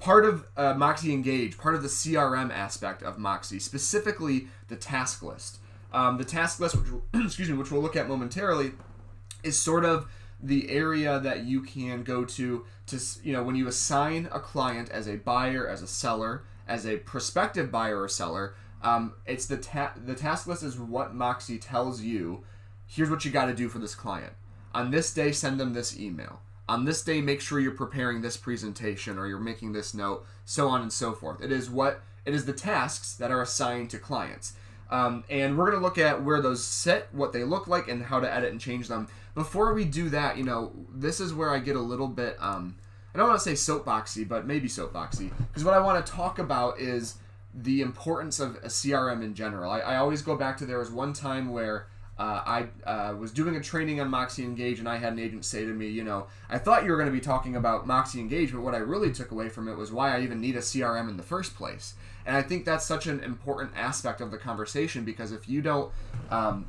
part of Moxi Engage, part of the CRM aspect of Moxi, specifically the task list. The task list, which we'll look at momentarily, is sort of the area that you can go to when you assign a client as a buyer, as a seller, as a prospective buyer or seller. It's the task list is what Moxi tells you. Here's what you got to do for this client. On this day, send them this email. On this day, make sure you're preparing this presentation or you're making this note, so on and so forth. It is the tasks that are assigned to clients. And we're going to look at where those sit, what they look like, and how to edit and change them. Before we do that, this is where I get a little bit, I don't want to say soapboxy, but maybe soapboxy. Because what I want to talk about is the importance of a CRM in general. I always go back to, there was one time where I was doing a training on Moxi Engage, and I had an agent say to me, I thought you were going to be talking about Moxi Engage, but what I really took away from it was why I even need a CRM in the first place. And I think that's such an important aspect of the conversation, because if you don't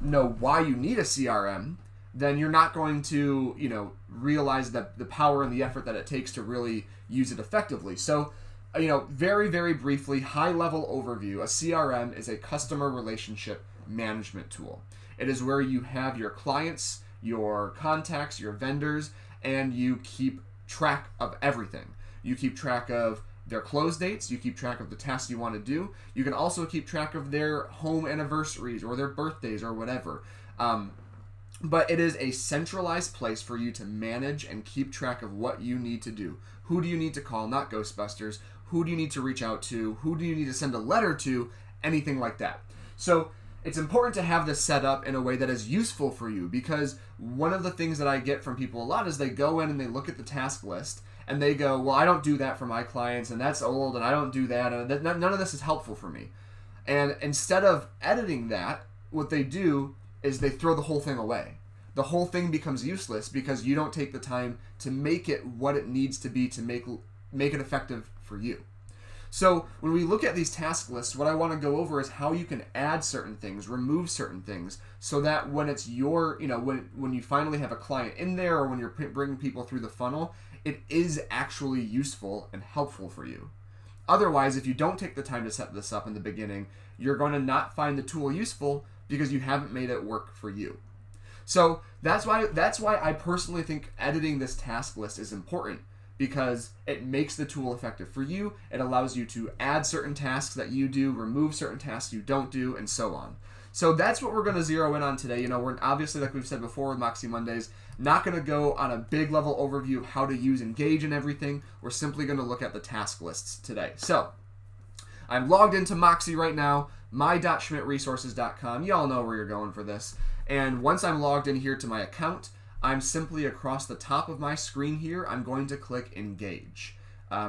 know why you need a CRM, then you're not going to, realize that the power and the effort that it takes to really use it effectively. So, very, very briefly, high-level overview, a CRM is a customer relationship management tool. It is where you have your clients, your contacts, your vendors, and you keep track of everything. You keep track of their close dates, you keep track of the tasks you want to do. You can also keep track of their home anniversaries or their birthdays or whatever. But it is a centralized place for you to manage and keep track of what you need to do. Who do you need to call? Not Ghostbusters. Who do you need to reach out to? Who do you need to send a letter to? Anything like that. So it's important to have this set up in a way that is useful for you, because one of the things that I get from people a lot is they go in and they look at the task list and they go, well, I don't do that for my clients, and that's old, and I don't do that, and none of this is helpful for me. And instead of editing that, what they do is they throw the whole thing away. The whole thing becomes useless because you don't take the time to make it what it needs to be to make it effective for you. So when we look at these task lists, what I want to go over is how you can add certain things, remove certain things, so that when it's your, when you finally have a client in there, or when you're bringing people through the funnel, it is actually useful and helpful for you. Otherwise, if you don't take the time to set this up in the beginning, you're going to not find the tool useful because you haven't made it work for you. So that's why I personally think editing this task list is important, because it makes the tool effective for you. It allows you to add certain tasks that you do, remove certain tasks you don't do, and so on. So that's what we're going to zero in on today. We're obviously, like we've said before with Moxi Mondays, not going to go on a big level overview of how to use Engage and everything. We're simply going to look at the task lists today. So I'm logged into Moxi right now, my.schmidtresources.com. You all know where you're going for this. And once I'm logged in here to my account, I'm simply across the top of my screen here, I'm going to click Engage.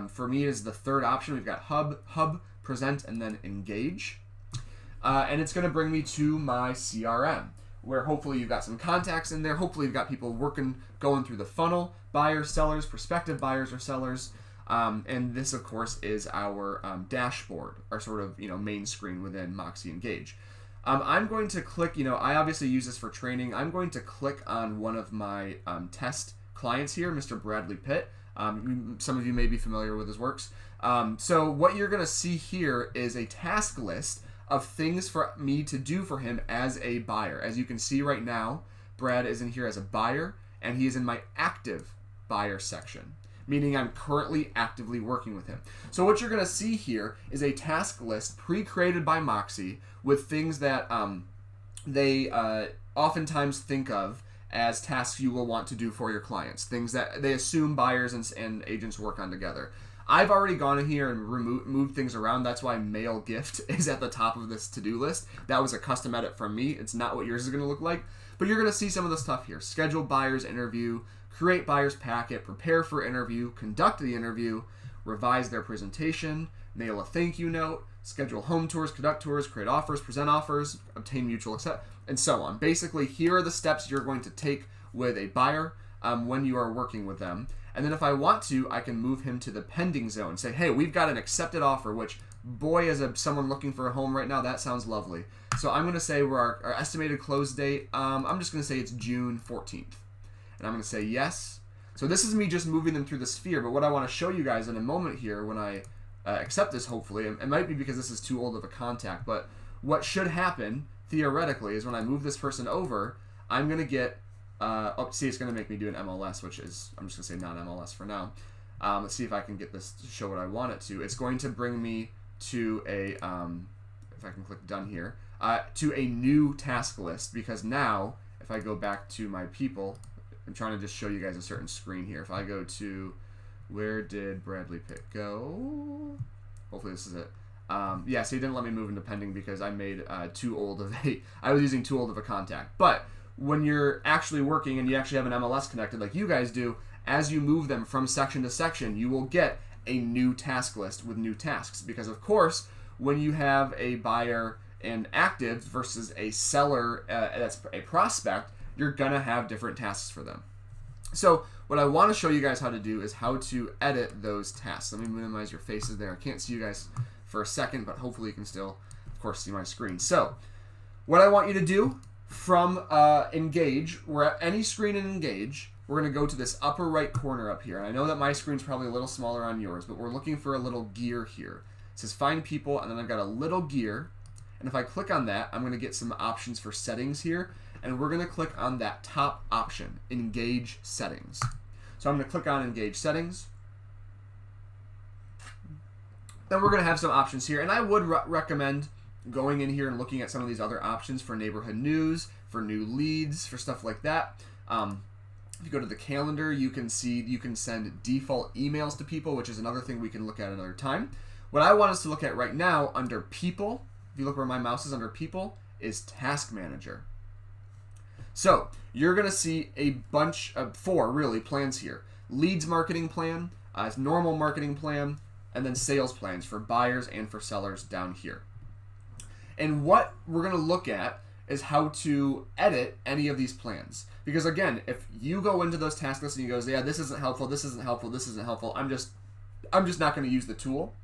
For me, it is the third option. We've got Hub, Present, and then Engage. And it's going to bring me to my CRM, where hopefully you've got some contacts in there. Hopefully you've got people going through the funnel, buyers, sellers, prospective buyers or sellers. And this, of course, is our dashboard, our sort of main screen within Moxi Engage. I'm going to click, I obviously use this for training. I'm going to click on one of my test clients here, Mr. Bradley Pitt. Some of you may be familiar with his works. So what you're going to see here is a task list of things for me to do for him as a buyer. As you can see right now, Brad is in here as a buyer, and he is in my active buyer section, meaning I'm currently actively working with him. So what you're going to see here is a task list pre-created by Moxi with things that they oftentimes think of as tasks you will want to do for your clients, things that they assume buyers and agents work on together. I've already gone in here and moved things around. That's why mail gift is at the top of this to-do list. That was a custom edit from me. It's not what yours is going to look like. But you're going to see some of the stuff here. Schedule buyer's interview, create buyer's packet, prepare for interview, conduct the interview, revise their presentation, mail a thank you note, schedule home tours, conduct tours, create offers, present offers, obtain mutual accept, and so on. Basically, here are the steps you're going to take with a buyer when you are working with them. And then if I want to, I can move him to the pending zone and say, hey, we've got an accepted offer, which, boy, as someone looking for a home right now, that sounds lovely. So I'm going to say our estimated close date, I'm just going to say it's June 14th. And I'm going to say yes. So this is me just moving them through the sphere, but what I want to show you guys in a moment here when I accept this, hopefully, it might be because this is too old of a contact, but what should happen, theoretically, is when I move this person over, I'm going to get, see, it's going to make me do an MLS, which is, I'm just going to say non-MLS for now. Let's see if I can get this to show what I want it to. It's going to bring me to a, if I can click done here, to a new task list, because now, if I go back to my people, I'm trying to just show you guys a certain screen here. If I go to, where did Bradley Pitt go? Hopefully this is it. Yeah, so he didn't let me move into pending because I made too old of a, I was using too old of a contact. But when you're actually working and you actually have an MLS connected like you guys do, as you move them from section to section, you will get a new task list with new tasks. Because of course, when you have a buyer and active versus a seller that's a prospect, you're gonna have different tasks for them. So what I want to show you guys how to do is how to edit those tasks. Let me minimize your faces there. I can't see you guys for a second, but hopefully you can still, of course, see my screen. So what I want you to do from Engage, we're at any screen in Engage, we're going to go to this upper right corner up here. And I know that my screen's probably a little smaller on yours, but we're looking for a little gear here. It says find people, and then I've got a little gear. And if I click on that, I'm going to get some options for settings here. And we're going to click on that top option, Engage Settings. So I'm going to click on Engage Settings. Then we're going to have some options here. And I would recommend going in here and looking at some of these other options for neighborhood news, for new leads, for stuff like that. If you go to the calendar, you can see you can send default emails to people, which is another thing we can look at another time. What I want us to look at right now under People, if you look where my mouse is under People, is Task Manager. So you're going to see a bunch of 4 really plans here. Leads marketing plan, normal marketing plan, and then sales plans for buyers and for sellers down here. And what we're going to look at is how to edit any of these plans. Because again, if you go into those task lists and you go, yeah, this isn't helpful, this isn't helpful, this isn't helpful, I'm just not going to use the tool,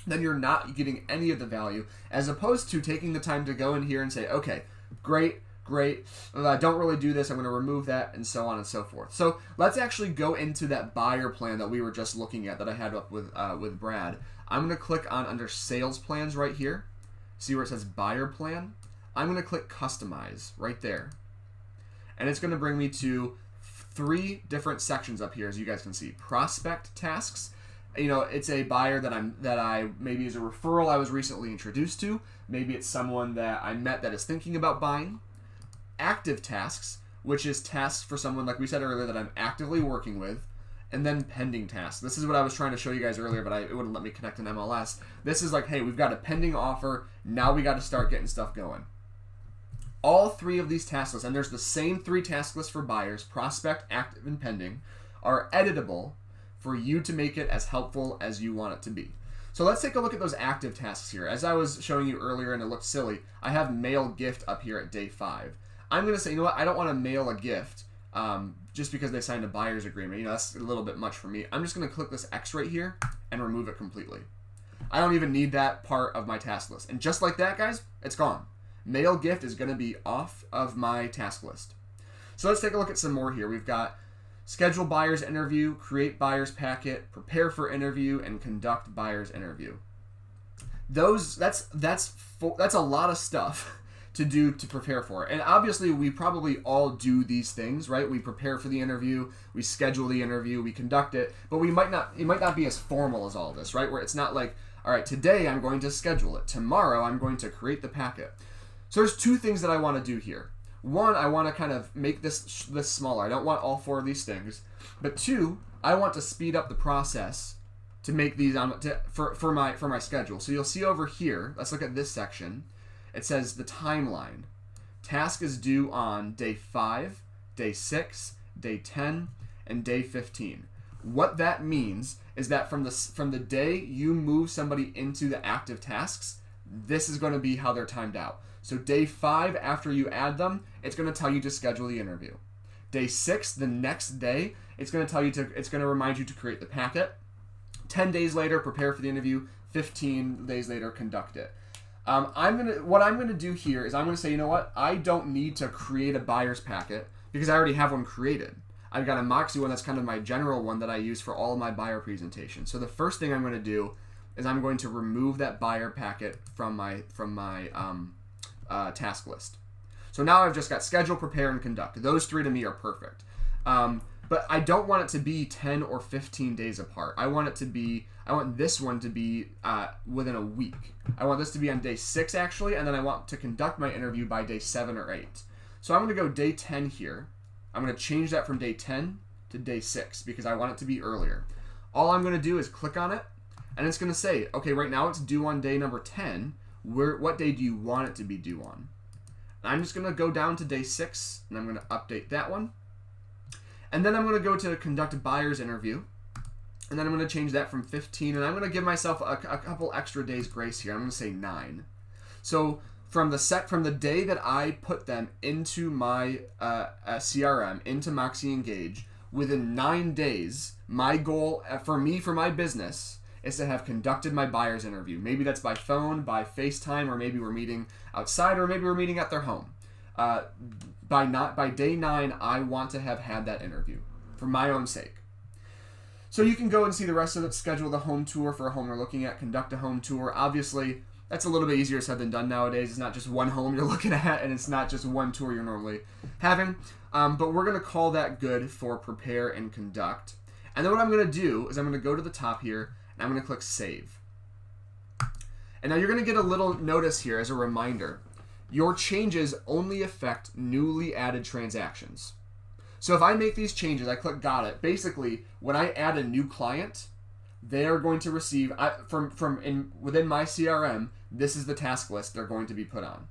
then you're not getting any of the value, as opposed to taking the time to go in here and say, okay, great, don't really do this, I'm going to remove that, and so on and so forth. So let's actually go into that buyer plan that we were just looking at that I had up with Brad. I'm going to click on under sales plans right here. See where it says buyer plan? I'm going to click customize right there. And it's going to bring me to 3 different sections up here, as you guys can see. Prospect tasks. You know, it's a buyer that I maybe as a referral I was recently introduced to. Maybe it's someone that I met that is thinking about buying. Active tasks, which is tasks for someone, like we said earlier, that I'm actively working with. And then pending tasks. This is what I was trying to show you guys earlier, but it wouldn't let me connect an MLS. This is like, hey, we've got a pending offer. Now we got to start getting stuff going. All 3 of these task lists, and there's the same 3 task lists for buyers, prospect, active, and pending, are editable for you to make it as helpful as you want it to be. So let's take a look at those active tasks here. As I was showing you earlier and it looked silly, I have mail gift up here at day 5. I'm going to say, you know what, I don't want to mail a gift just because they signed a buyer's agreement. You know, that's a little bit much for me. I'm just going to click this X right here and remove it completely. I don't even need that part of my task list. And just like that, guys, it's gone. Mail gift is going to be off of my task list. So let's take a look at some more here. We've got schedule buyer's interview, create buyer's packet, prepare for interview, and conduct buyer's interview. That's a lot of stuff to do to prepare for it. And obviously we probably all do these things, right? We prepare for the interview, we schedule the interview, we conduct it, but it might not be as formal as all this, right? Where it's not like, all right, today I'm going to schedule it. Tomorrow I'm going to create the packet. So there's 2 things that I want to do here. One, I want to kind of make this smaller. I don't want all 4 of these things. But 2, I want to speed up the process to make these for my schedule. So you'll see over here, let's look at this section. It says the timeline. Task is due on day 5, day 6, day 10, and day 15. What that means is that from the day you move somebody into the active tasks, this is going to be how they're timed out. So day 5, after you add them, it's going to tell you to schedule the interview. Day 6, the next day, it's going to remind you to create the packet. 10 days later, prepare for the interview. 15 days later, conduct it. What I'm gonna do here is I'm gonna say, you know what? I don't need to create a buyer's packet because I already have one created. I've got a Moxi one that's kind of my general one that I use for all of my buyer presentations. So the first thing I'm going to do is I'm going to remove that buyer packet from my task list. So now I've just got schedule, prepare, and conduct. Those three to me are perfect. But I don't want it to be 10 or 15 days apart. I want this one to be within a week. I want this to be on day 6 actually, and then I want to conduct my interview by day 7 or 8. So I'm going to go day 10 here. I'm going to change that from day 10 to day 6 because I want it to be earlier. All I'm going to do is click on it, and it's going to say, okay, right now it's due on day number 10. What day do you want it to be due on? And I'm just going to go down to day 6, and I'm going to update that one. And then I'm going to go to conduct a buyer's interview. And then I'm going to change that from 15. And I'm going to give myself a couple extra days grace here. I'm going to say 9. So from the day that I put them into my CRM, into Moxi Engage, within 9 days, my goal for my business is to have conducted my buyer's interview. Maybe that's by phone, by FaceTime, or maybe we're meeting outside, or maybe we're meeting at their home. By day 9, I want to have had that interview for my own sake. So you can go and see the rest of it, schedule the home tour for a home we're looking at, conduct a home tour. Obviously, that's a little bit easier said than done nowadays. It's not just one home you're looking at, and it's not just one tour you're normally having. But we're going to call that good for prepare and conduct. And then what I'm going to do is I'm going to go to the top here, and I'm going to click save. And now you're going to get a little notice here as a reminder. Your changes only affect newly added transactions. So if I make these changes, I click got it. Basically, when I add a new client, they are going to receive within my CRM, this is the task list they're going to be put on.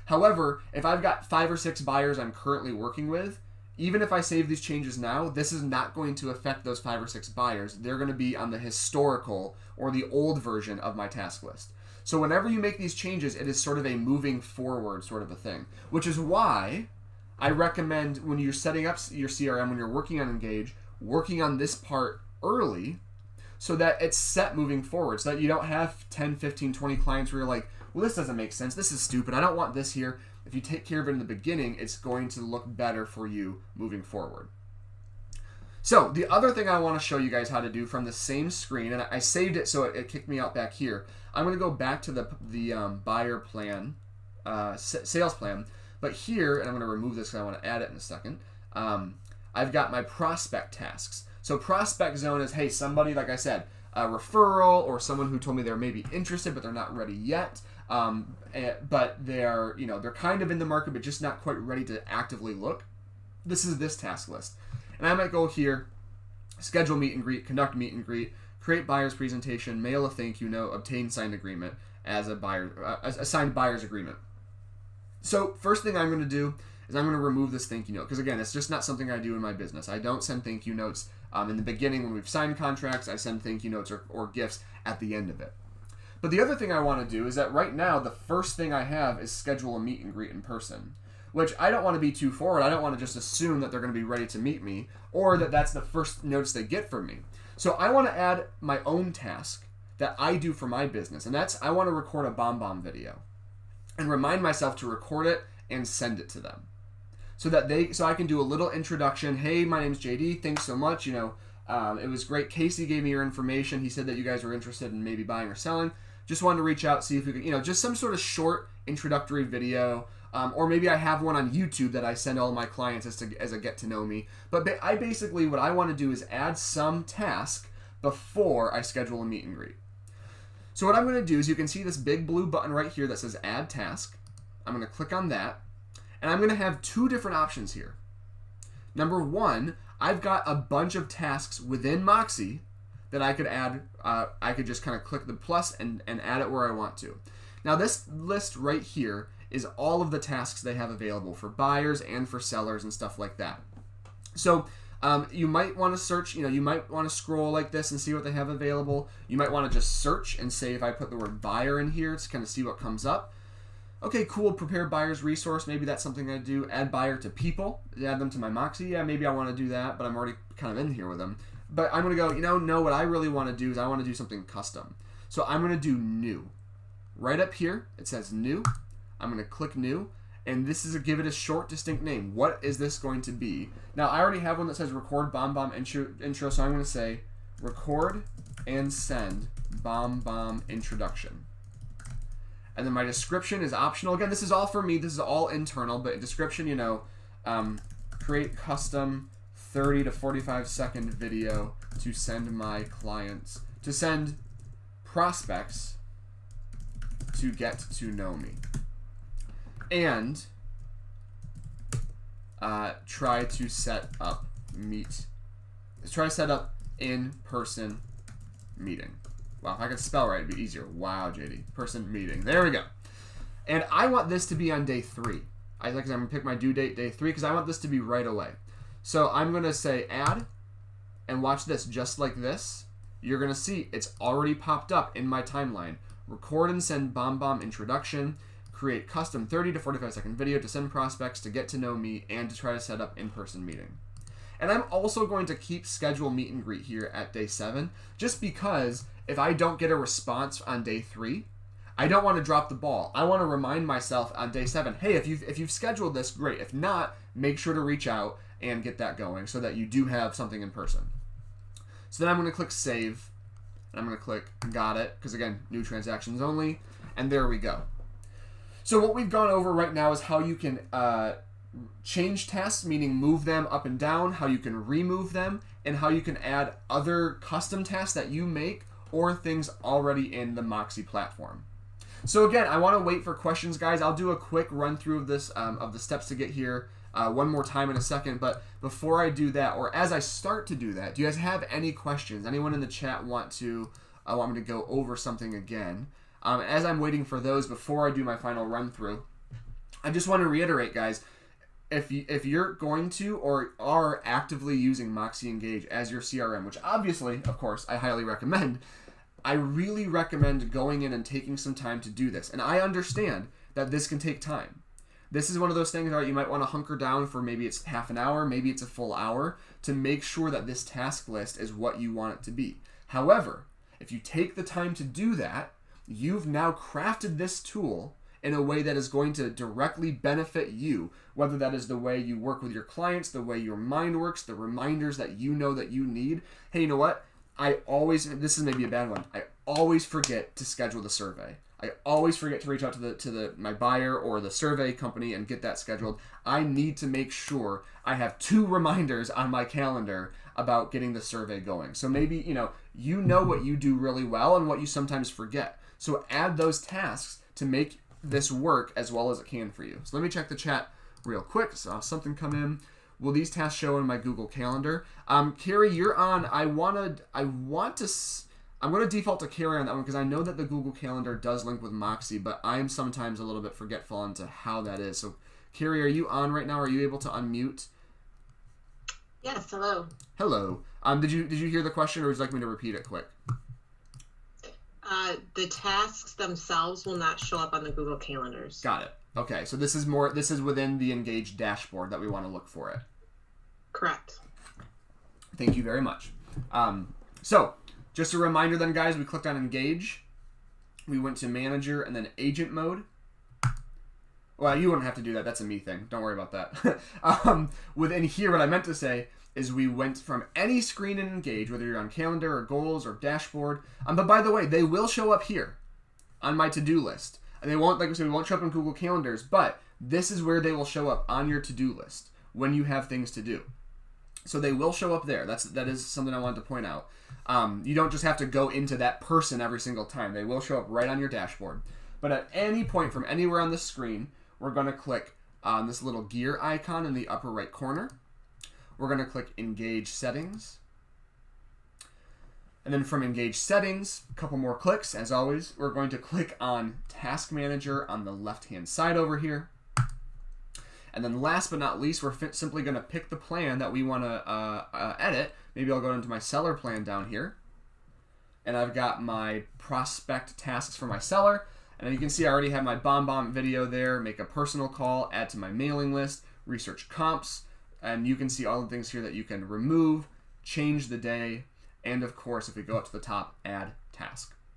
However, if I've got 5 or 6 buyers I'm currently working with, even if I save these changes now, this is not going to affect those 5 or 6 buyers. They're going to be on the historical or the old version of my task list. So whenever you make these changes, it is sort of a moving forward sort of a thing, which is why I recommend when you're setting up your CRM, when you're working on Engage, working on this part early so that it's set moving forward, so that you don't have 10, 15, 20 clients where you're like, well, this doesn't make sense. This is stupid. I don't want this here. If you take care of it in the beginning, it's going to look better for you moving forward. So the other thing I want to show you guys how to do from the same screen, and I saved it so it kicked me out back here. I'm going to go back to the buyer plan, sales plan. But here, and I'm going to remove this because I want to add it in a second, I've got my prospect tasks. So prospect zone is, hey, somebody, like I said, a referral or someone who told me they're maybe interested but they're not ready yet, but they're kind of in the market but just not quite ready to actively look. This is this task list. And I might go here, schedule meet and greet, conduct meet and greet, create buyer's presentation, mail a thank you note, obtain signed agreement as a signed buyer's agreement. So first thing I'm going to do is I'm going to remove this thank you note because, again, it's just not something I do in my business. I don't send thank you notes in the beginning when we've signed contracts. I send thank you notes or gifts at the end of it. But the other thing I want to do is that right now the first thing I have is schedule a meet and greet in person, which I don't want to be too forward. I don't want to just assume that they're going to be ready to meet me or that that's the first notice they get from me. So I want to add my own task that I do for my business, and that's I want to record a BombBomb video and remind myself to record it and send it to them so I can do a little introduction. Hey, my name's JD. Thanks so much. It was great. Casey gave me your information. He said that you guys were interested in maybe buying or selling. Just wanted to reach out, see if we could, just some sort of short introductory video. Or maybe I have one on YouTube that I send all my clients as a get to know me. But I basically, what I want to do is add some task before I schedule a meet and greet. So what I'm going to do is you can see this big blue button right here that says add task. I'm going to click on that. And I'm going to have 2 different options here. Number 1, I've got a bunch of tasks within Moxi that I could add. I could just kind of click the plus and add it where I want to. Now this list right here is all of the tasks they have available for buyers and for sellers and stuff like that. So you might want to search, you might want to scroll like this and see what they have available. You might want to just search and say if I put the word buyer in here to kind of see what comes up. Okay, cool, prepare buyer's resource. Maybe that's something I do. Add buyer to people, add them to my Moxi. Yeah, maybe I want to do that, but I'm already kind of in here with them. But I'm going to go, no, what I really want to do is I want to do something custom. So I'm going to do new. Right up here, it says new. I'm going to click new, And this is give it a short, distinct name. What is this going to be? Now, I already have one that says record bomb intro, so I'm going to say record and send bomb introduction. And then my description is optional. Again, this is all for me. This is all internal, but description, you know, create custom 30 to 45 second video to send my clients, to send prospects to get to know me. And try to set up in-person meeting. Wow, if I could spell right, it'd be easier. Wow, JD. Person meeting. There we go. And I want this to be on day 3. I'm going to pick my due date, day 3, because I want this to be right away. So I'm going to say add, and watch this. Just like this, you're going to see it's already popped up in my timeline. Record and send bomb introduction. Create custom 30 to 45 second video to send prospects to get to know me and to try to set up in-person meeting. And I'm also going to keep schedule meet and greet here at day 7, just because if I don't get a response on day 3, I don't want to drop the ball. I want to remind myself on day 7, hey, if you've scheduled this, great. If not, make sure to reach out and get that going so that you do have something in person. So then I'm going to click save, and I'm going to click got it, because again, new transactions only, and there we go. So what we've gone over right now is how you can change tasks, meaning move them up and down, how you can remove them, and how you can add other custom tasks that you make or things already in the Moxi platform. So again, I want to wait for questions, guys. I'll do a quick run through of this, of the steps to get here one more time in a second. But before I do that, or as I start to do that, do you guys have any questions? Anyone in the chat want me to go over something again? As I'm waiting for those before I do my final run through, I just want to reiterate, guys, if you're going to or are actively using Moxi Engage as your CRM, which obviously, of course, I highly recommend, I really recommend going in and taking some time to do this. And I understand that this can take time. This is one of those things that you might want to hunker down for, maybe it's half an hour, maybe it's a full hour, to make sure that this task list is what you want it to be. However, if you take the time to do that, you've now crafted this tool in a way that is going to directly benefit you, whether that is the way you work with your clients, the way your mind works, the reminders that you know that you need. Hey, you know what? This is maybe a bad one, I always forget to schedule the survey. I always forget to reach out to my buyer or the survey company and get that scheduled. I need to make sure I have 2 reminders on my calendar about getting the survey going. So maybe, you know what you do really well and what you sometimes forget. So add those tasks to make this work as well as it can for you. So let me check the chat real quick. Saw something come in. Will these tasks show in my Google Calendar? Carrie, you're on. I'm going to default to Carrie on that one because I know that the Google Calendar does link with Moxi, but I'm sometimes a little bit forgetful on to how that is. So Carrie, are you on right now? Are you able to unmute? Yes, hello. Hello. Did you hear the question, or would you like me to repeat it quick? The tasks themselves will not show up on the Google Calendars. Got it. Okay, so this is within the Engage dashboard that we want to look for it. Correct. Thank you very much. So just a reminder then, guys, we clicked on Engage. We went to Manager and then Agent Mode. Well, you wouldn't have to do that. That's a me thing. Don't worry about that. Within here, what I meant to say is we went from any screen in Engage, whether you're on Calendar or Goals or Dashboard. But by the way, they will show up here on my to-do list. And they won't, like I said, we won't show up in Google Calendars, but this is where they will show up on your to-do list when you have things to do. So they will show up there. That is something I wanted to point out. You don't just have to go into that person every single time. They will show up right on your dashboard. But at any point from anywhere on the screen, we're going to click on this little gear icon in the upper right corner. We're going to click Engage Settings. And then from Engage Settings, a couple more clicks. As always, we're going to click on Task Manager on the left-hand side over here. And then last but not least, we're simply going to pick the plan that we want to edit. Maybe I'll go into my seller plan down here. And I've got my prospect tasks for my seller. And you can see I already have my bomb video there. Make a personal call, add to my mailing list, research comps. And you can see all the things here that you can remove, change the day, and of course, if we go up to the top, add task.